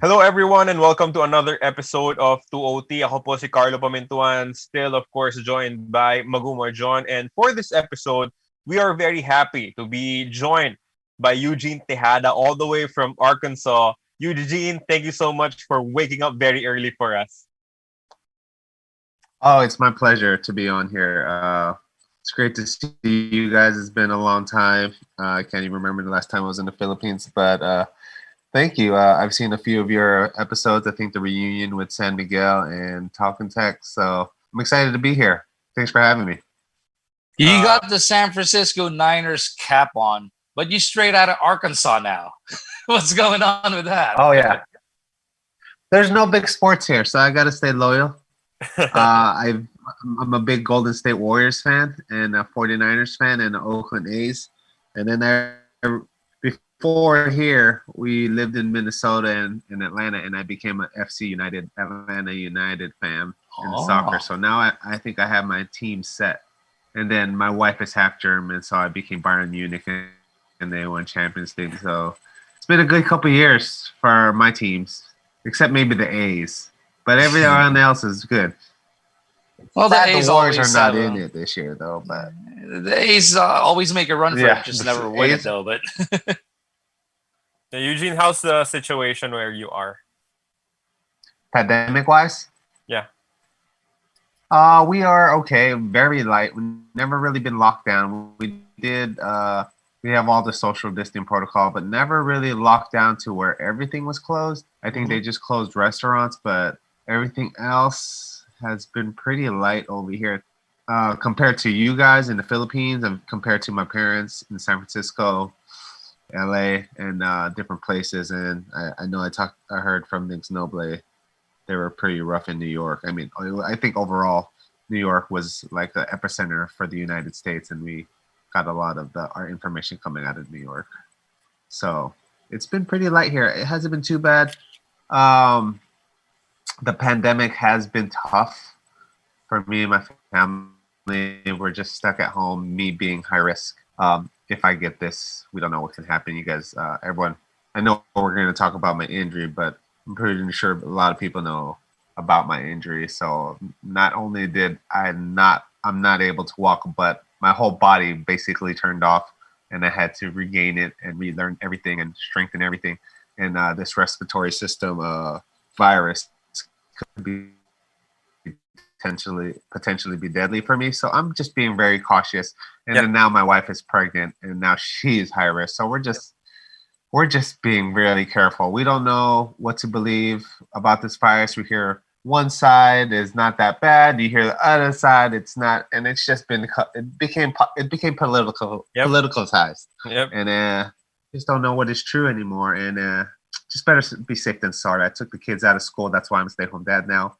Hello everyone and welcome to another episode of 2OT. Ako po si Carlo Pamintuan, still of course joined by Magumar John. And for this episode, we are very happy to be joined by Eugene Tejada all the way from Arkansas. Eugene, thank you so much for waking up very early for us. Oh, it's my pleasure to be on here. It's great to see you guys. It's been a long time. I can't even remember the last time I was in the Philippines, but thank you. I've seen a few of your episodes. I think the reunion with San Miguel and Talking Tech. So I'm excited to be here. Thanks for having me. You got the San Francisco Niners cap on, but you straight out of Arkansas now. What's going on with that? Oh, yeah. There's no big sports here, so I got to stay loyal. I'm a big Golden State Warriors fan and a 49ers fan and an Oakland A's. And then before here, we lived in Minnesota and in Atlanta, and I became an Atlanta United fan in soccer. So now I think I have my team set. And then my wife is half German, so I became Bayern Munich, and they won Champions League. So it's been a good couple of years for my teams, except maybe the A's. But everyone else is good. Well, the A's Warriors always are not in it this year, though. But the A's always make a run for it, just never win it, though. But Eugene, how's the situation where you are? Pandemic-wise? Yeah. We are okay, very light. We've never really been locked down. We have all the social distancing protocol, but never really locked down to where everything was closed. I think they just closed restaurants, but everything else has been pretty light over here. Compared to you guys in the Philippines and compared to my parents in San Francisco, LA, and different places. And I know I heard from Nix Noble, they were pretty rough in New York. I mean, I think overall New York was like the epicenter for the United States, and we got a lot of our information coming out of New York. So it's been pretty light here. It hasn't been too bad. The pandemic has been tough for me and my family. We're just stuck at home, me being high risk. If I get this, we don't know what can happen. You guys, everyone, I know we're going to talk about my injury, but I'm pretty sure a lot of people know about my injury. So not only I'm not able to walk, but my whole body basically turned off, and I had to regain it and relearn everything and strengthen everything. And this respiratory system virus could be potentially be deadly for me. So I'm just being very cautious. And then now my wife is pregnant, and now she is high risk. So we're just being really careful. We don't know what to believe about this virus. We hear one side is not that bad. You hear the other side, it's not, and it's just it became politicalized. Yep. And just don't know what is true anymore. And just better be safe than sorry. I took the kids out of school. That's why I'm a stay-at-home dad now,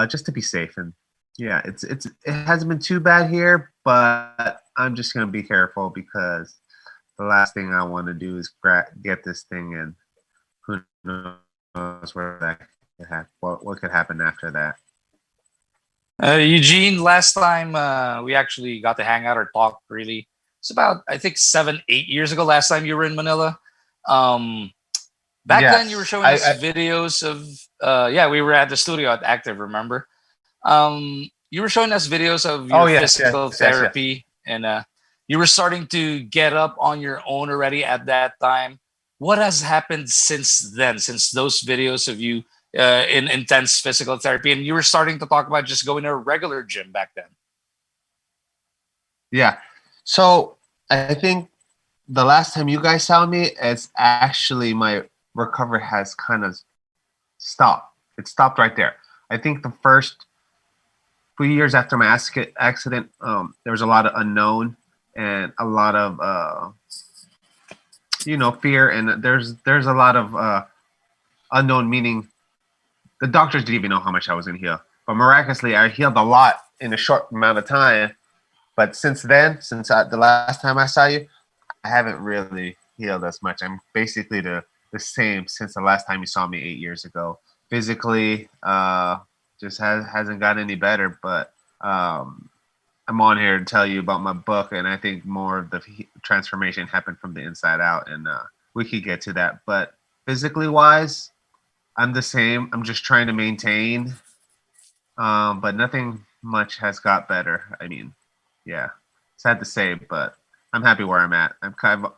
just to be safe. And yeah, it hasn't been too bad here, but I'm just gonna be careful because the last thing I want to do is get this thing, and who knows where that could happen, what could happen after that. Eugene, last time we actually got to hang out or talk, really, it's about, I think, 7-8 years ago. Last time you were in Manila. Back then, you were showing us videos of. We were at the studio at Active. Remember? You were showing us videos of your physical therapy, and you were starting to get up on your own already at that time. What has happened since then, since those videos of you in intense physical therapy? And you were starting to talk about just going to a regular gym back then. Yeah. So I think the last time you guys saw me, it's actually my recovery has kind of stopped. It stopped right there. I think the first few years after my accident, there was a lot of unknown and a lot of fear, and there's a lot of unknown, meaning the doctors didn't even know how much I was going to heal. But miraculously, I healed a lot in a short amount of time. But since then, the last time I saw you, I haven't really healed as much. I'm basically the same since the last time you saw me 8 years ago. Physically, just hasn't gotten any better. But I'm on here to tell you about my book, and I think more of the transformation happened from the inside out, and we could get to that. But physically wise, I'm the same. I'm just trying to maintain, but nothing much has got better. I mean, yeah, sad to say, but I'm happy where I'm at. I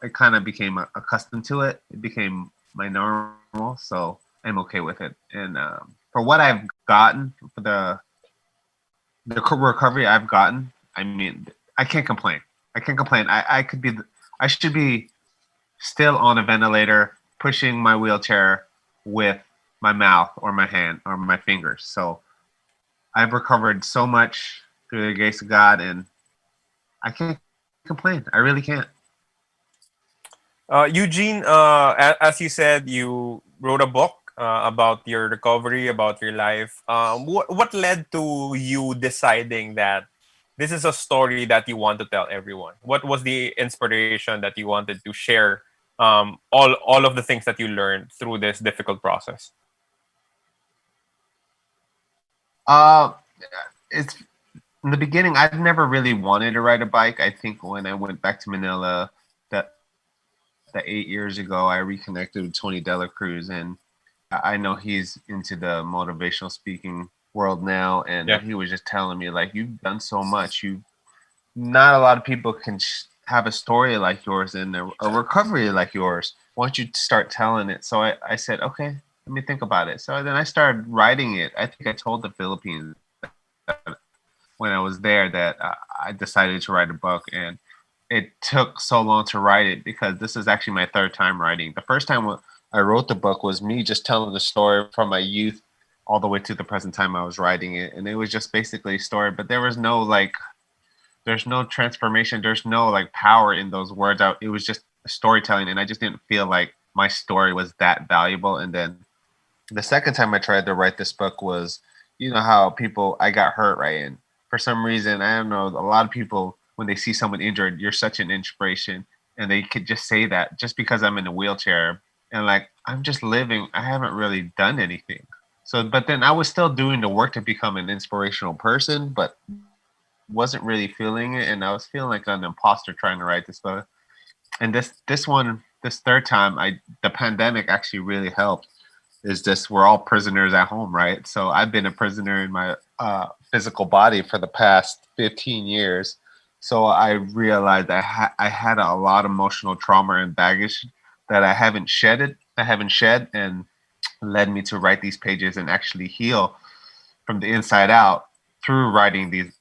kind of became accustomed to it. It became my normal, so I'm okay with it. And for what I've gotten, for the recovery I've gotten, I mean, I can't complain. I can't complain. I should be still on a ventilator, pushing my wheelchair with my mouth or my hand or my fingers. So I've recovered so much through the grace of God, and I can't complain. I really can't. Eugene, as you said, you wrote a book about your recovery, about your life. What led to you deciding that this is a story that you want to tell everyone? What was the inspiration that you wanted to share all of the things that you learned through this difficult process? Uh, it's in the beginning. I've never really wanted to ride a bike. I think when I went back to Manila, that 8 years ago, I reconnected with Tony Dela Cruz, and I know he's into the motivational speaking world now, and Yeah. he was just telling me like, you've done so much. You not a lot of people can have a story like yours and a recovery like yours. Why don't you start telling it? So I said, okay, let me think about it. So then I started writing it. I think I told the Philippines that when I was there that I decided to write a book, and it took so long to write it because this is actually my third time writing. The first time I wrote the book was me just telling the story from my youth all the way to the present time I was writing it, and it was just basically a story, but there was no like there's no transformation, there's no like power in those words out. It was just storytelling, and I just didn't feel like my story was that valuable. And then the second time I tried to write this book was, you know how people, I got hurt, right? And for some reason, I don't know, a lot of people, when they see someone injured, you're such an inspiration, and they could just say that just because I'm in a wheelchair, and like I'm just living, I haven't really done anything. So but then I was still doing the work to become an inspirational person, but wasn't really feeling it, and I was feeling like an imposter trying to write this book. And this third time, the pandemic actually really helped. Is this we're all prisoners at home, right? So I've been a prisoner in my physical body for the past 15 years. So I realized I had a lot of emotional trauma and baggage that I haven't shed, and led me to write these pages and actually heal from the inside out through writing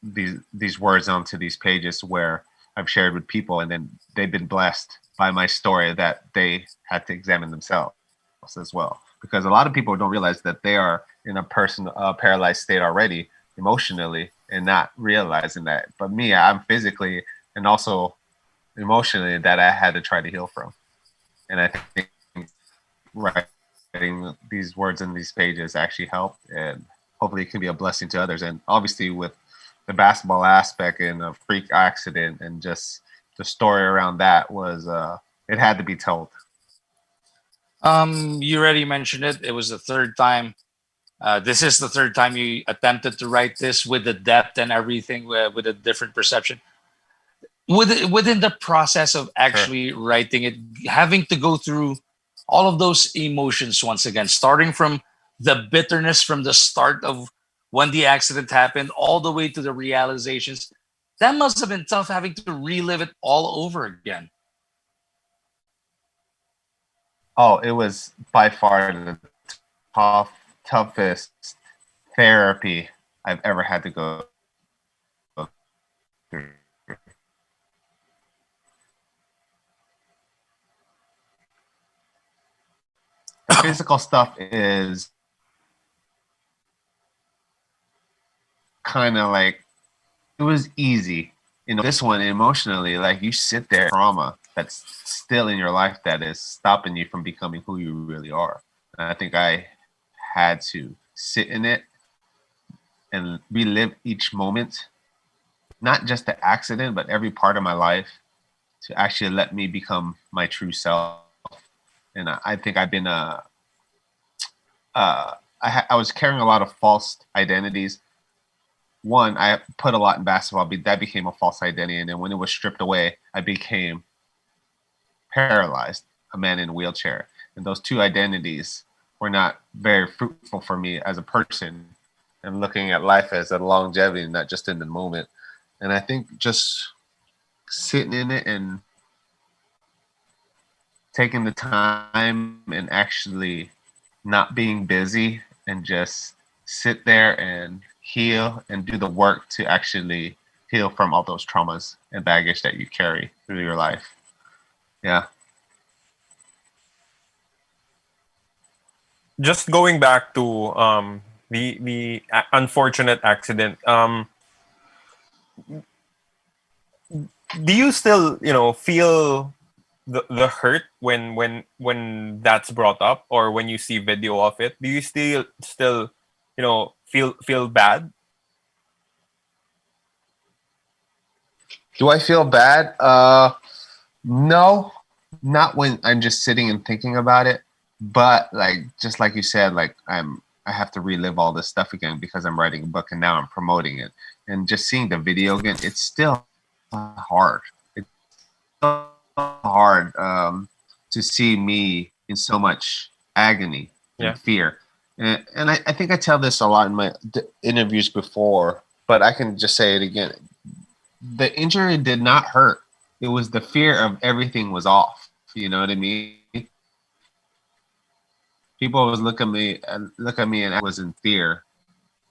these words onto these pages where I've shared with people, and then they've been blessed by my story that they had to examine themselves as well. Because a lot of people don't realize that they are in a paralyzed state already emotionally and not realizing that. But me, I'm physically and also emotionally that I had to try to heal from. And I think writing these words in these pages actually helped, and hopefully it can be a blessing to others. And obviously with the basketball aspect and a freak accident and just the story around that was it had to be told. You already mentioned it. It was the third time. This is the third time you attempted to write this with the depth and everything, with a different perception. Within the process of actually writing it, having to go through all of those emotions once again, starting from the bitterness from the start of when the accident happened, all the way to the realizations, that must have been tough having to relive it all over again. Oh, it was by far the toughest therapy I've ever had to go through. The physical stuff is kind of like, it was easy. You know, this one emotionally, like you sit there, trauma that's still in your life that is stopping you from becoming who you really are. And I think I had to sit in it and relive each moment, not just the accident, but every part of my life, to actually let me become my true self. And I think I've been I was carrying a lot of false identities. One, I put a lot in basketball, but that became a false identity. And then when it was stripped away, I became paralyzed, a man in a wheelchair. And those two identities were not very fruitful for me as a person, and looking at life as a longevity, not just in the moment. And I think just sitting in it and taking the time and actually not being busy and just sit there and heal and do the work to actually heal from all those traumas and baggage that you carry through your life. Yeah. Just going back to the unfortunate accident. Do you still feel the hurt when that's brought up, or when you see video of it? Do you still feel bad? Do I feel bad? No, not when I'm just sitting and thinking about it. But like, just like you said, like I have to relive all this stuff again because I'm writing a book and now I'm promoting it. And just seeing the video again, it's still hard. It's still hard to see me in so much agony and fear. And I think I tell this a lot in my interviews before, but I can just say it again. The injury did not hurt. It was the fear of everything was off. You know what I mean? People always look at me and I was in fear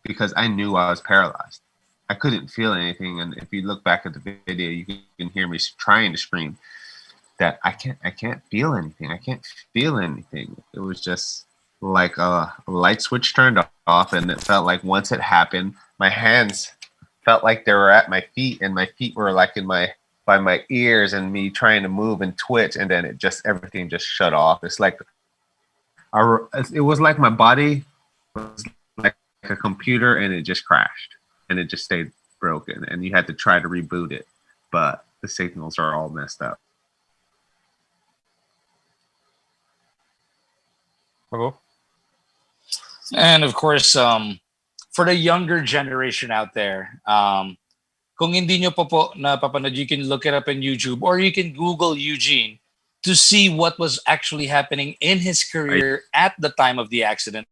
because I knew I was paralyzed. I couldn't feel anything. And if you look back at the video, you can hear me trying to scream that I can't feel anything. I can't feel anything. It was just like a light switch turned off, and it felt like once it happened, my hands felt like they were at my feet, and my feet were like by my ears, and me trying to move and twitch, and then everything just shut off. It's like it was like my body was like a computer, and it just crashed, and it just stayed broken, and you had to try to reboot it, but the signals are all messed up. Okay. And of course, for the younger generation out there, kung hindi nyo pa po napapanood, you can look it up in YouTube, or you can Google Eugene to see what was actually happening in his career at the time of the accident.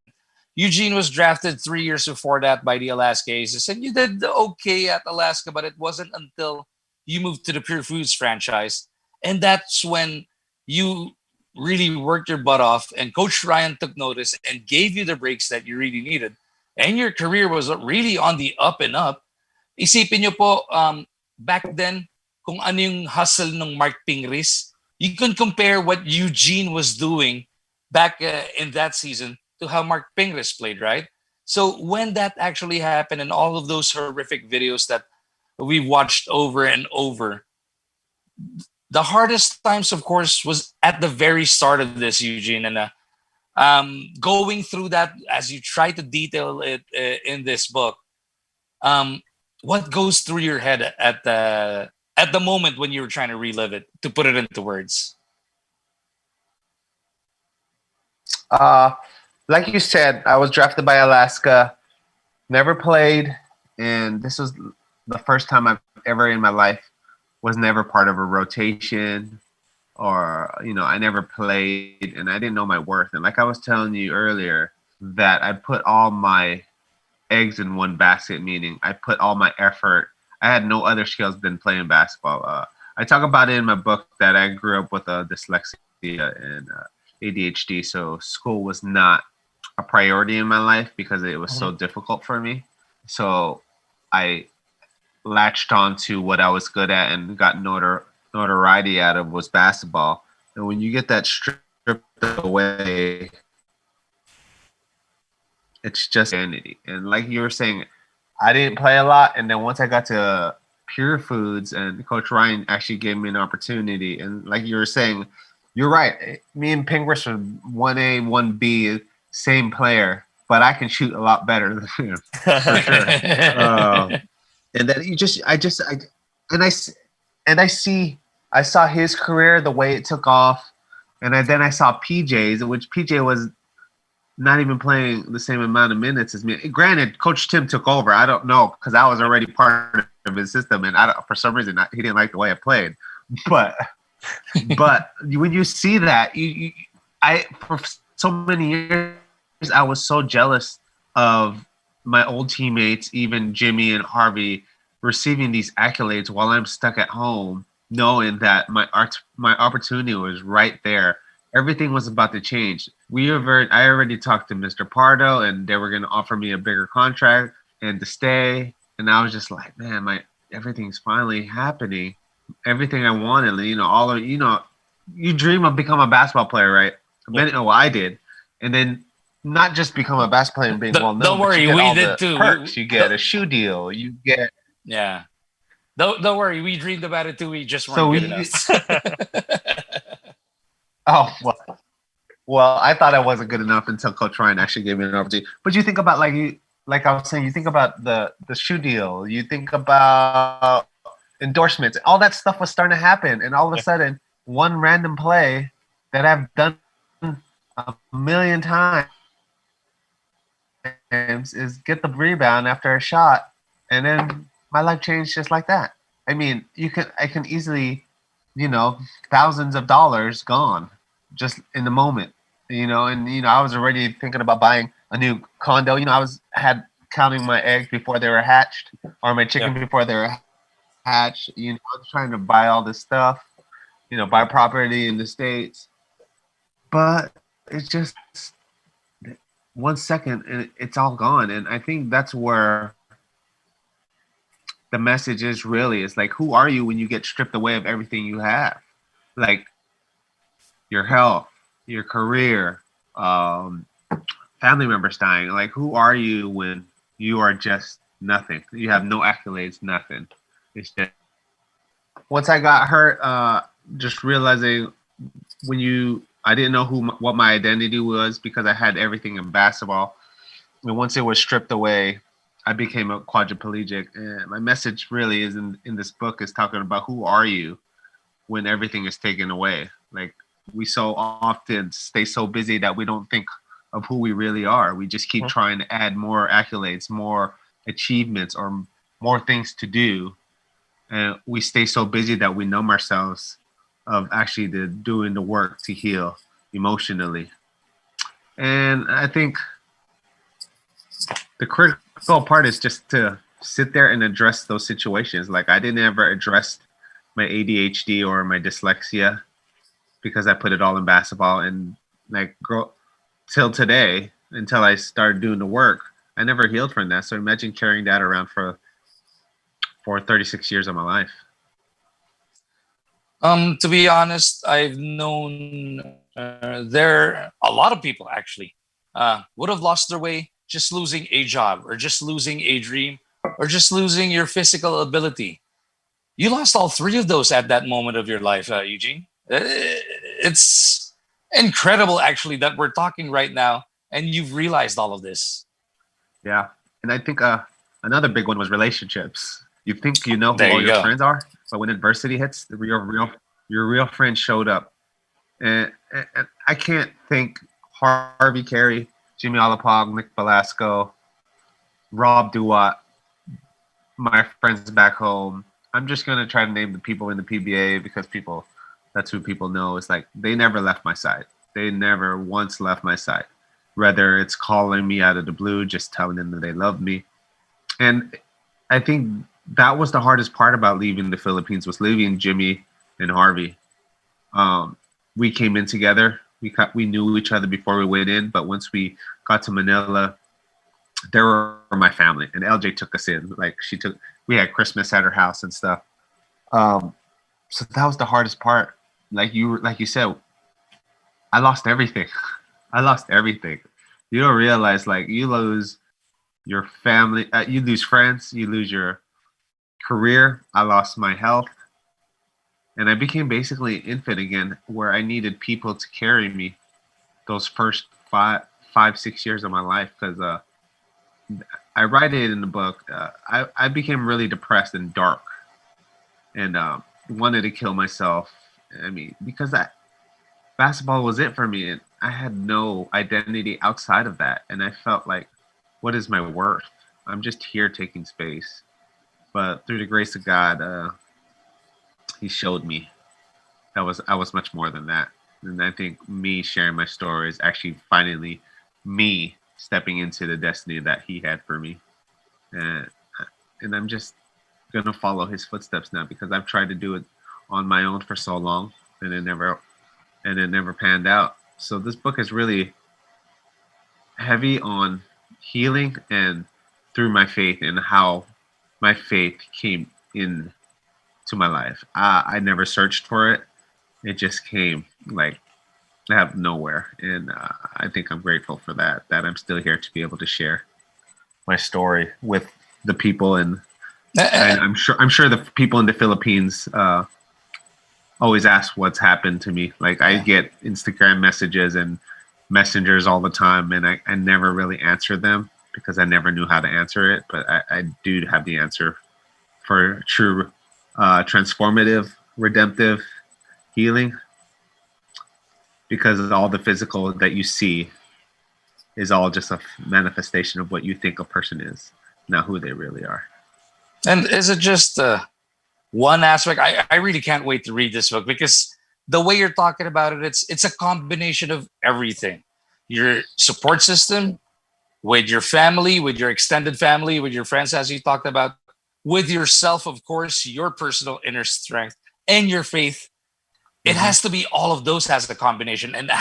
Eugene was drafted 3 years before that by the Alaska Aces, and you did okay at Alaska, but it wasn't until you moved to the Pure Foods franchise, and that's when you really worked your butt off, and Coach Ryan took notice and gave you the breaks that you really needed, and your career was really on the up and up. Isipin nyo po, back then, kung ano yung hustle ng Mark Pingris, you can compare what Eugene was doing back in that season to how Mark Pingris played, right? So when that actually happened, and all of those horrific videos that we watched over and over, the hardest times, of course, was at the very start of this, Eugene, and going through that as you try to detail it in this book. What goes through your head at the moment when you were trying to relive it, to put it into words? Like you said, I was drafted by Alaska, never played, and this was the first time I've ever in my life was never part of a rotation, or I never played, and I didn't know my worth. And like I was telling you earlier, that I put all my eggs in one basket, meaning I put all my effort. I had no other skills than playing basketball. I talk about it in my book that I grew up with dyslexia and ADHD, so school was not a priority in my life because it was so difficult for me. So I latched on to what I was good at and got notoriety out of was basketball. And when you get that stripped away, it's just vanity. And like you were saying, I didn't play a lot. And then once I got to Pure Foods and Coach Ryan actually gave me an opportunity. And like you were saying, you're right. Me and Pingris are 1A, 1B, same player, but I can shoot a lot better than him, for sure. And then I saw his career, the way it took off. And then I saw PJ's, which PJ was not even playing the same amount of minutes as me. Granted, Coach Tim took over. I don't know, because I was already part of his system, and for some reason he didn't like the way I played. But when you see that, I for so many years I was so jealous of my old teammates, even Jimmy and Harvey, receiving these accolades while I'm stuck at home, knowing that my opportunity was right there. Everything was about to change. I already talked to Mr. Pardo, and they were going to offer me a bigger contract and to stay. And I was just like, man, everything's finally happening. Everything I wanted, you dream of becoming a basketball player, right? Well, I did, and then not just become a basketball player and being well known. Don't worry, but you get we all did the too. Perks. You get a shoe deal. You get Don't worry, we dreamed about it too. We just weren't good enough. Oh well, I thought I wasn't good enough until Coach Ryan actually gave me an opportunity. But you think about like I was saying, you think about the shoe deal. You think about endorsements. All that stuff was starting to happen, and all of a sudden, one random play that I've done a million times is get the rebound after a shot, and then my life changed just like that. I mean, I can easily, thousands of dollars gone just in the moment, and I was already thinking about buying a new condo. I had counting my eggs before they were hatched, or my chicken before they were hatched. I was trying to buy all this stuff, buy property in the States, but it's just 1 second and it's all gone. And I think that's where the message is really, it's like, who are you when you get stripped away of everything you have? Like your health, your career, family members dying. Like, who are you when you are just nothing? You have no accolades, nothing. It's just, once I got hurt, just realizing I didn't know what my identity was because I had everything in basketball. And once it was stripped away, I became a quadriplegic. And my message really is in this book is talking about who are you when everything is taken away. Like, we so often stay so busy that we don't think of who we really are. We just keep trying to add more accolades, more achievements, or more things to do. And we stay so busy that we numb ourselves of actually doing the work to heal emotionally. And I think the critical part is just to sit there and address those situations. Like, I didn't ever address my ADHD or my dyslexia because I put it all in basketball. And like, till today, until I started doing the work, I never healed from that. So imagine carrying that around for 36 years of my life. To be honest, I've known there a lot of people actually would have lost their way just losing a job, or just losing a dream, or just losing your physical ability. You lost all three of those at that moment of your life, Eugene. It's incredible, actually, that we're talking right now and you've realized all of this. Yeah, and I think another big one was relationships. You think you know who all your friends are, but when adversity hits, your real friend showed up. And I can't thank Harvey Carey, Jimmy Olapog, Nick Velasco, Rob Duat, my friends back home. I'm just gonna try to name the people in the PBA because that's who people know. It's like, they never left my side. They never once left my side. Whether it's calling me out of the blue, just telling them that they love me. And I think that was the hardest part about leaving the Philippines, was leaving Jimmy and Harvey. We came in together. We knew each other before we went in, but once we got to Manila, they were my family. And LJ took us in. Like, we had Christmas at her house and stuff. So that was the hardest part. Like you said, I lost everything. I lost everything. You don't realize, like, you lose your family, you lose friends, you lose your career. I lost my health, and I became basically an infant again, where I needed people to carry me those first 5-6 years of my life. Because I write it in the book. I became really depressed and dark, and wanted to kill myself. I mean, because basketball was it for me, and I had no identity outside of that. And I felt like, what is my worth? I'm just here taking space. But through the grace of God, He showed me I was much more than that. And I think me sharing my story is actually finally me stepping into the destiny that he had for me. And I'm just gonna follow his footsteps now, because I've tried to do it on my own for so long, and it never panned out. So this book is really heavy on healing and through my faith, and how my faith came in to my life. I never searched for it. It just came like out of nowhere. And I think I'm grateful for that I'm still here to be able to share my story with the people. And I'm sure the people in the Philippines always ask what's happened to me. Like, I get Instagram messages and messengers all the time, and I never really answer them because I never knew how to answer it. But I do have the answer for true transformative, redemptive healing, because all the physical that you see is all just a manifestation of what you think a person is, not who they really are. And is it just one aspect? I really can't wait to read this book, because the way you're talking about it, it's a combination of everything. Your support system, with your family, with your extended family, with your friends, as you talked about, with yourself, of course, your personal inner strength and your faith. It has to be all of those as a combination, and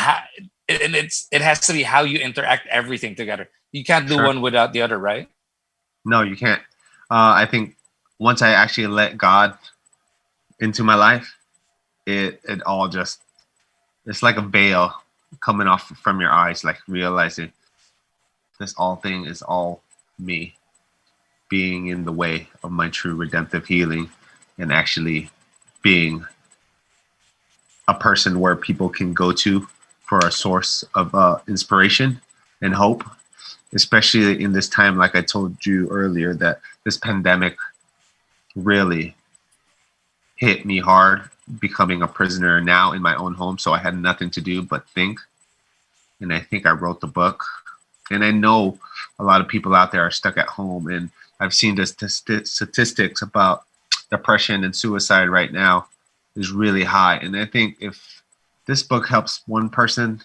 it has to be how you interact everything together. You can't do one without the other, right? No, you can't. I think once I actually let God into my life, it all just, it's like a veil coming off from your eyes, like realizing this all thing is all me being in the way of my true redemptive healing, and actually being a person where people can go to for a source of inspiration and hope, especially in this time. Like I told you earlier, that this pandemic really hit me hard, becoming a prisoner now in my own home. So I had nothing to do but think. And I think I wrote the book. And I know a lot of people out there are stuck at home. And I've seen the statistics about depression and suicide right now is really high. And I think if this book helps one person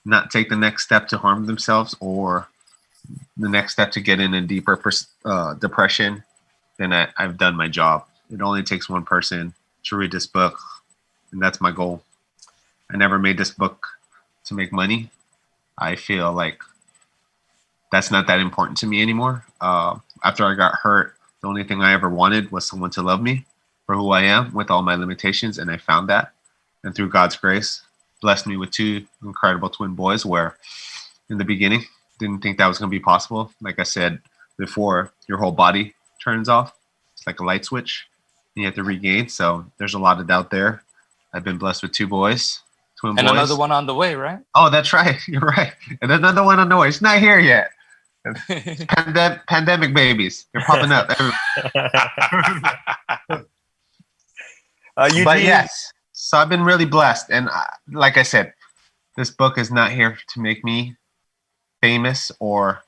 not take the next step to harm themselves, or the next step to get in a deeper depression, then I've done my job. It only takes one person to read this book, and that's my goal. I never made this book to make money. I feel like that's not that important to me anymore. After I got hurt, the only thing I ever wanted was someone to love me for who I am with all my limitations, and I found that. And through God's grace, blessed me with 2 incredible twin boys, where in the beginning, didn't think that was going to be possible. Like I said before, your whole body turns off. It's like a light switch, and you have to regain. So there's a lot of doubt there. I've been blessed with 2 boys, twin boys. And another one on the way, right? Oh, that's right. You're right. And another one on the way. It's not here yet. Pandemic babies. They're popping up. But yes, so I've been really blessed. And like I said, this book is not here to make me famous or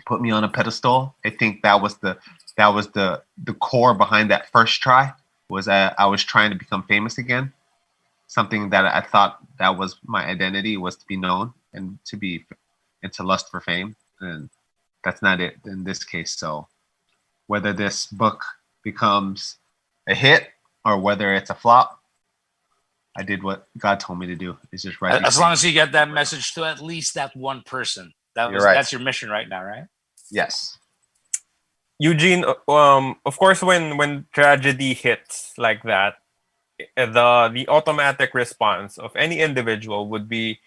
put me on a pedestal. I think that was the core behind that first try, was I was trying to become famous again. Something that I thought that was my identity, was to be known and to lust for fame. And that's not it in this case. So whether this book becomes a hit or whether it's a flop, I did what God told me to do. Is just write. As long as you get that message to at least that one person. That's your mission right now, right? Yes. Eugene, of course, when tragedy hits like that, the automatic response of any individual would be,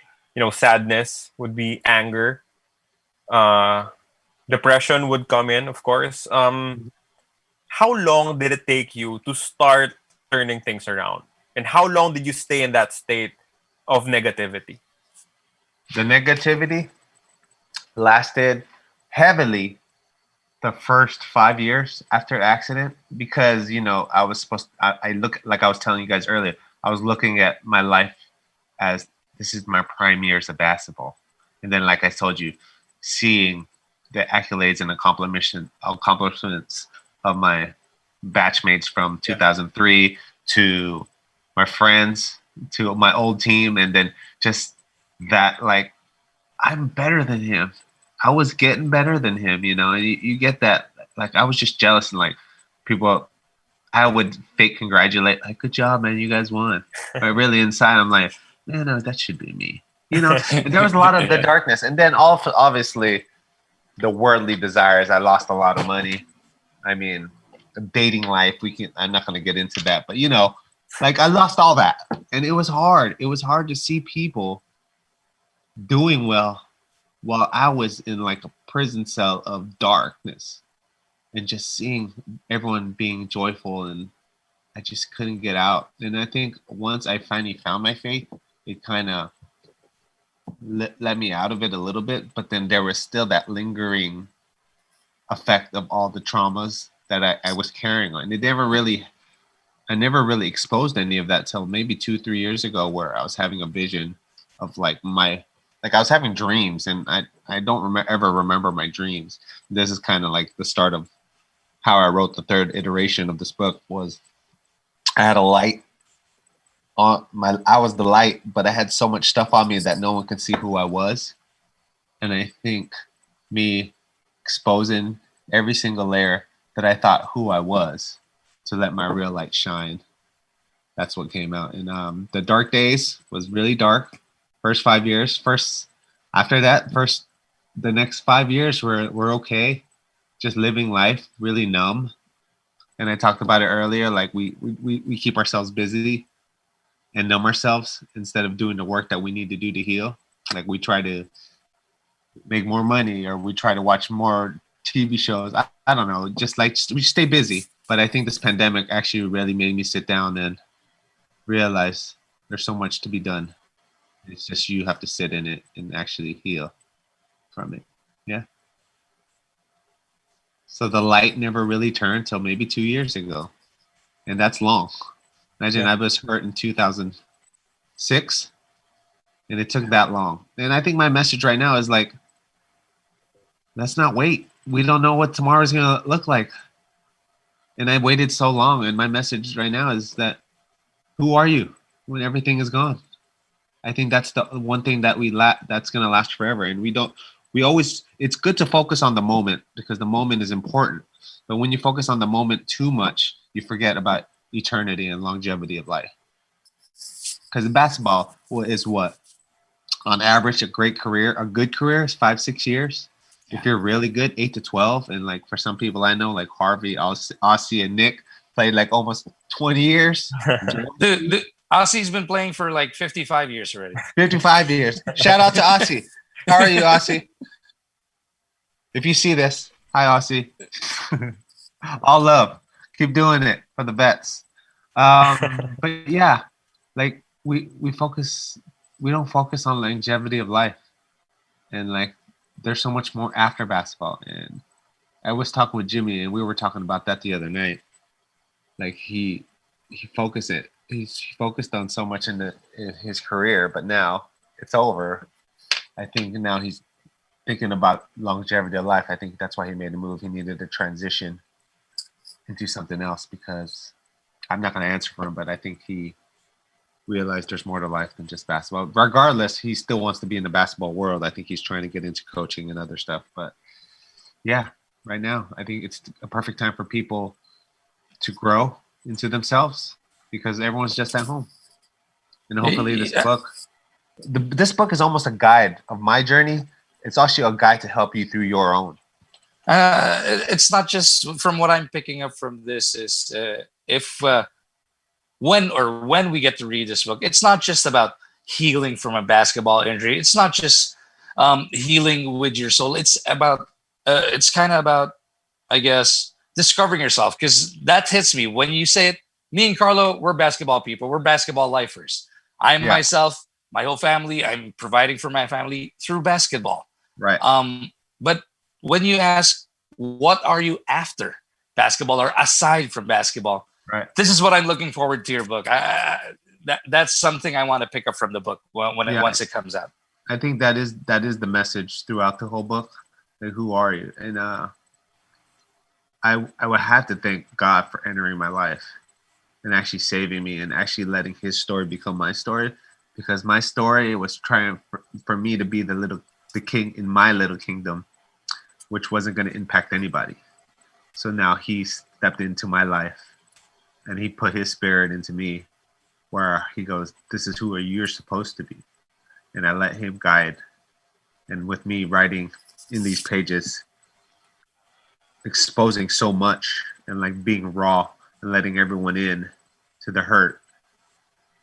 sadness, would be anger, depression would come in, of course. How long did it take you to start turning things around? And how long did you stay in that state of negativity? The negativity lasted heavily the first 5 years after the accident, because I was I look, like I was telling you guys earlier, I was looking at my life as this is my prime years of basketball. And then, like I told you, seeing the accolades and accomplishments of my batchmates from 2003 to my friends, to my old team, and then just that, like, I'm better than him. I was getting better than him, you know. And you get that. Like I was just jealous, and like people, I would fake congratulate, like, "Good job, man, you guys won." But really inside, I'm like, "Man, no, that should be me." You know. And there was a lot of the darkness, and then also obviously the worldly desires. I lost a lot of money. I mean, dating life. I'm not going to get into that, but you know, like I lost all that, and it was hard. It was hard to see people doing well while I was in like a prison cell of darkness, and just seeing everyone being joyful, and I just couldn't get out. And I think once I finally found my faith, it kind of let me out of it a little bit, but then there was still that lingering effect of all the traumas that I was carrying on. I never really exposed any of that till maybe 2-3 years ago, where I was having a vision of like I was having dreams, and I don't ever remember my dreams. This is kind of like the start of how I wrote the third iteration of this book. Was I had a light I was the light, but I had so much stuff on me that no one could see who I was. And I think me exposing every single layer that I thought who I was to let my real light shine. That's what came out. And the dark days was really dark. First 5 years. After that, the next 5 years were okay. Just living life, really numb. And I talked about it earlier. Like we keep ourselves busy and numb ourselves instead of doing the work that we need to do to heal. Like we try to make more money, or we try to watch more TV shows. I don't know. We stay busy. But I think this pandemic actually really made me sit down and realize there's so much to be done. It's just you have to sit in it and actually heal from it. Yeah. So the light never really turned till maybe 2 years ago. And that's long. Imagine I was hurt in 2006, and it took that long. And I think my message right now is like, let's not wait. We don't know what tomorrow is going to look like. And I waited so long. And my message right now is that, who are you when everything is gone? I think that's the one thing that that's going to last forever. And it's good to focus on the moment, because the moment is important. But when you focus on the moment too much, you forget about eternity and longevity of life. Because in basketball is what? On average, a good career is 5-6 years. Yeah. If you're really good, 8 to 12. And like for some people I know, like Harvey, Aussie, and Nick played like almost 20 years. Dude, Aussie's been playing for like 55 years already. 55 years. Shout out to Aussie. How are you, Aussie? If you see this, hi, Aussie. All love. Keep doing it for the vets. But yeah, like we don't focus on longevity of life, and like there's so much more after basketball. And I was talking with Jimmy, and we were talking about that the other night. Like he's focused on so much in his career, but now it's over. I think now he's thinking about longevity of life. I think that's why he made the move. He needed to transition into something else, because I'm not going to answer for him, but I think he realized there's more to life than just basketball. Regardless, he still wants to be in the basketball world. I think he's trying to get into coaching and other stuff. But yeah, right now, I think it's a perfect time for people to grow into themselves, because everyone's just at home. And hopefully this book is almost a guide of my journey. It's also a guide to help you through your own. It's not just from what I'm picking up from this is when we get to read this book, it's not just about healing from a basketball injury. It's not just healing with your soul. It's kind of about, I guess, discovering yourself, because that hits me when you say it. Me and Carlo, we're basketball people. We're basketball lifers. Myself, my whole family, I'm providing for my family through basketball. Right. But when you ask, what are you after basketball or aside from basketball? Right. This is what I'm looking forward to your book. That's something I want to pick up from the book once it comes out. I think that is the message throughout the whole book. Like, who are you? And I would have to thank God for entering my life and actually saving me and actually letting his story become my story, because my story was trying for me to be the little the king in my little kingdom, which wasn't going to impact anybody. So now he stepped into my life and he put his spirit into me, where he goes, this is who you're supposed to be. And I let him guide. And with me writing in these pages, exposing so much and like being raw and letting everyone in to the hurt,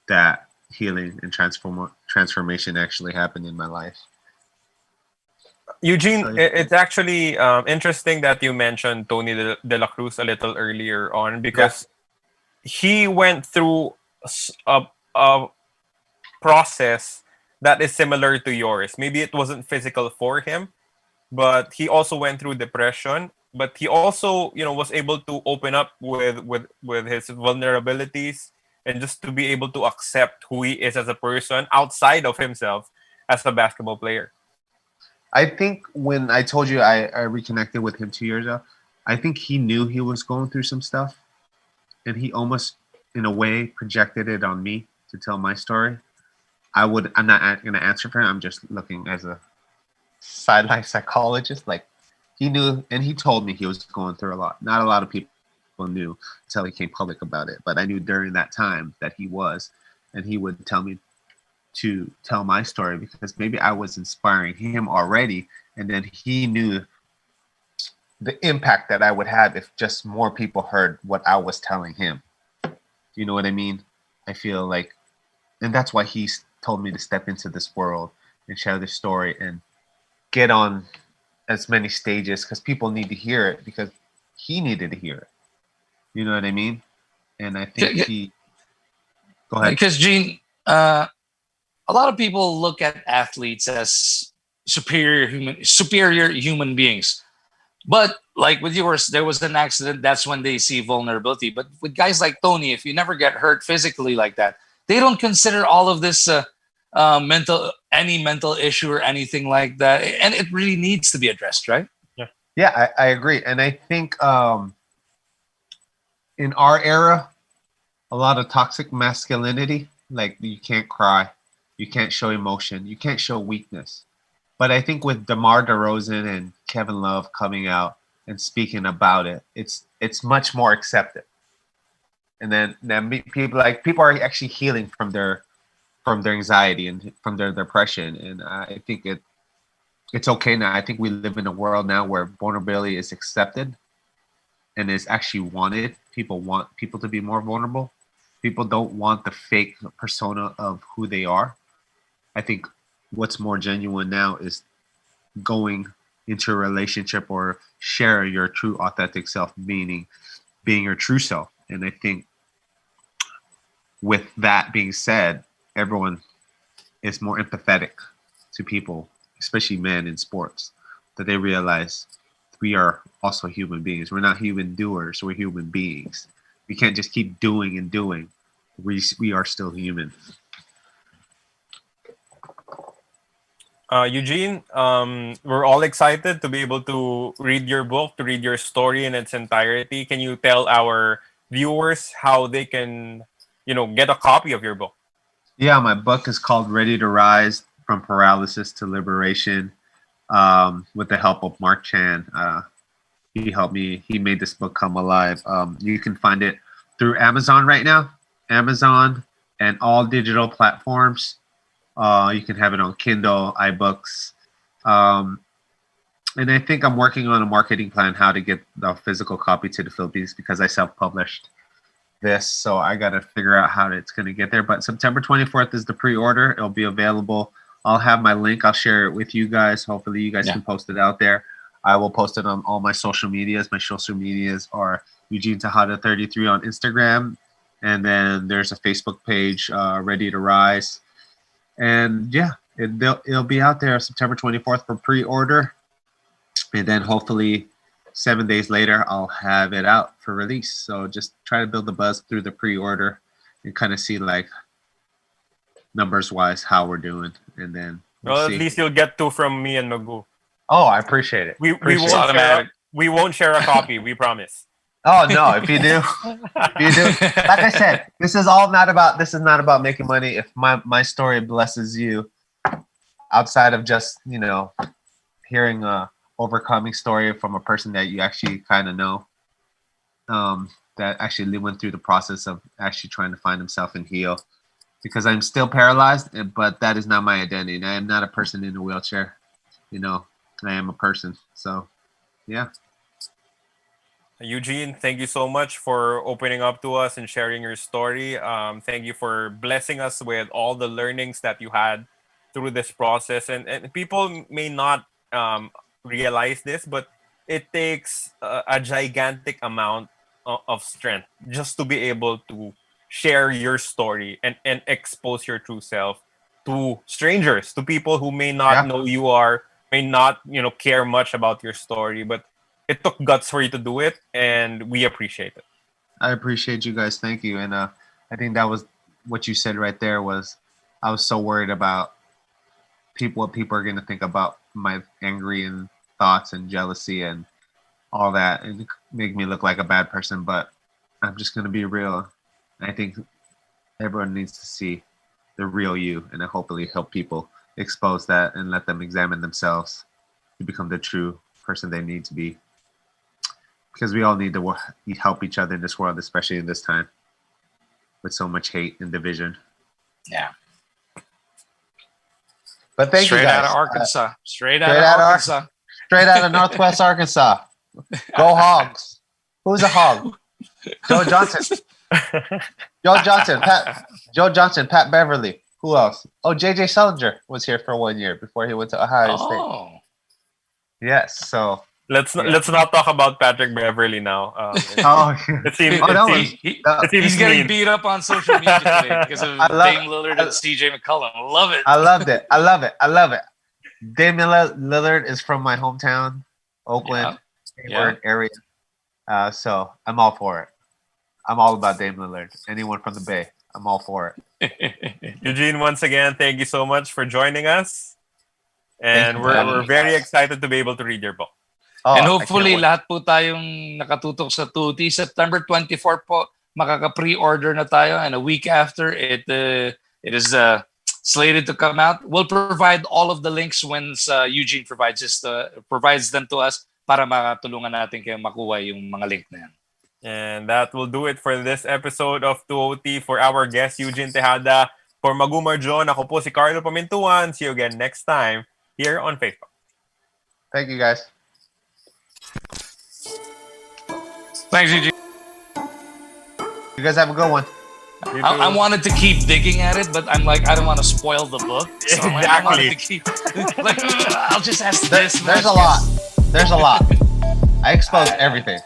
that healing and transformation actually happened in my life. Eugene, it's actually interesting that you mentioned Tony de la Cruz a little earlier on, because he went through a process that is similar to yours. Maybe it wasn't physical for him, but he also went through depression. But he also, was able to open up with his vulnerabilities, and just to be able to accept who he is as a person outside of himself as a basketball player. I think when I told you I reconnected with him 2 years ago, I think he knew he was going through some stuff, and he almost, in a way, projected it on me to tell my story. I'm not going to answer for him. I'm just looking as a sideline psychologist. Like, he knew, and he told me he was going through a lot. Not a lot of people knew until he came public about it, but I knew during that time that he was, and he would tell me to tell my story because maybe I was inspiring him already, and then he knew the impact that I would have if just more people heard what I was telling him. You know what I mean? I feel like, and that's why he told me to step into this world and share this story and get on as many stages, because people need to hear it, because he needed to hear it. You know what I mean? And I think he... Go ahead. Because, Gene, a lot of people look at athletes as superior human beings. But like with yours, there was an accident. That's when they see vulnerability. But with guys like Tony, if you never get hurt physically like that, they don't consider all of this mental issue or anything like that. And it really needs to be addressed, right? Yeah, I agree. And I think in our era, a lot of toxic masculinity, like you can't cry, you can't show emotion, you can't show weakness. But I think with DeMar DeRozan and Kevin Love coming out and speaking about it, it's much more accepted. And then people are actually healing from their anxiety and from their depression. And I think it's okay now. I think we live in a world now where vulnerability is accepted and is actually wanted. People want people to be more vulnerable. People don't want the fake persona of who they are. I think what's more genuine now is going into a relationship or share your true authentic self, meaning being your true self. And I think with that being said, everyone is more empathetic to people, especially men in sports, that they realize we are also human beings. We're not human doers, we're human beings. We can't just keep doing and doing. We are still human. Eugene, we're all excited to be able to read your book, to read your story in its entirety. Can you tell our viewers how they can, get a copy of your book? Yeah, my book is called Ready to Rise: From Paralysis to Liberation, with the help of Mark Chan. He helped me. He made this book come alive. You can find it through Amazon right now, Amazon and all digital platforms. You can have it on Kindle, iBooks. And I think I'm working on a marketing plan, how to get the physical copy to the Philippines, because I self-published this. So I got to figure out how it's going to get there. But September 24th is the pre-order. It'll be available. I'll have my link. I'll share it with you guys. Hopefully you guys can post it out there. I will post it on all my social medias. My social medias are Eugene Tejada 33 on Instagram. And then there's a Facebook page, Ready to Rise. And yeah, it'll be out there September 24th for pre-order. And then hopefully 7 days later, I'll have it out for release. So just try to build the buzz through the pre-order and kind of see, like, numbers-wise how we're doing. And then at least you'll get two from me and Magu. Oh, I appreciate it. We won't share a copy, we promise. Oh no! If you do, like I said, this is not about making money. If my story blesses you, outside of just, hearing a overcoming story from a person that you actually kind of know, that actually went through the process of actually trying to find himself and heal. Because I'm still paralyzed, but that is not my identity. And I am not a person in a wheelchair. I am a person. So, yeah. Eugene, thank you so much for opening up to us and sharing your story. Thank you for blessing us with all the learnings that you had through this process. And people may not realize this, but it takes a gigantic amount of strength just to be able to share your story and expose your true self to strangers, to people who may not know you are, may not, care much about your story, but it took guts for you to do it, and we appreciate it. I appreciate you guys. Thank you. And I think that was what you said right there was I was so worried about what people are going to think about my angry and thoughts and jealousy and all that, and make me look like a bad person. But I'm just going to be real. I think everyone needs to see the real you, and I hopefully help people expose that and let them examine themselves to become the true person they need to be. Because we all need to help each other in this world, especially in this time with so much hate and division. Yeah. But thank you guys. Straight out of Arkansas. Straight out of Arkansas. Straight out of Northwest Arkansas. Go Hogs. Who's a hog? Joe Johnson. Joe Johnson, Pat Beverly. Who else? Oh, JJ Sullinger was here for 1 year before he went to Ohio State. Yes, so let's not talk about Patrick Beverly now. He's getting beat up on social media today because of Dame Lillard and CJ McCollum. I love it. I love it. Dame Lillard is from my hometown, Oakland, Hayward area. So I'm all for it. I'm all about Dame Lillard. Anyone from the Bay, I'm all for it. Eugene, once again, thank you so much for joining us. And we're very excited to be able to read your book. And hopefully, lahat po tayong nakatutok sa Tuti, September 24 po, makaka-pre-order na tayo. And a week after, it is slated to come out. We'll provide all of the links once Eugene provides them to us para makatulungan natin kayo makuha yung mga link na yan. And that will do it for this episode of 2OT. For our guest, Eugene Tejada. For Magumar John, ako po si Carlo Pamintuan. See you again next time here on Facebook. Thank you, guys. Thanks, Eugene. You guys have a good one. I wanted to keep digging at it, but I'm like, I don't want to spoil the book. So exactly. I wanted to keep, I'll just ask this. There's a lot. I exposed everything.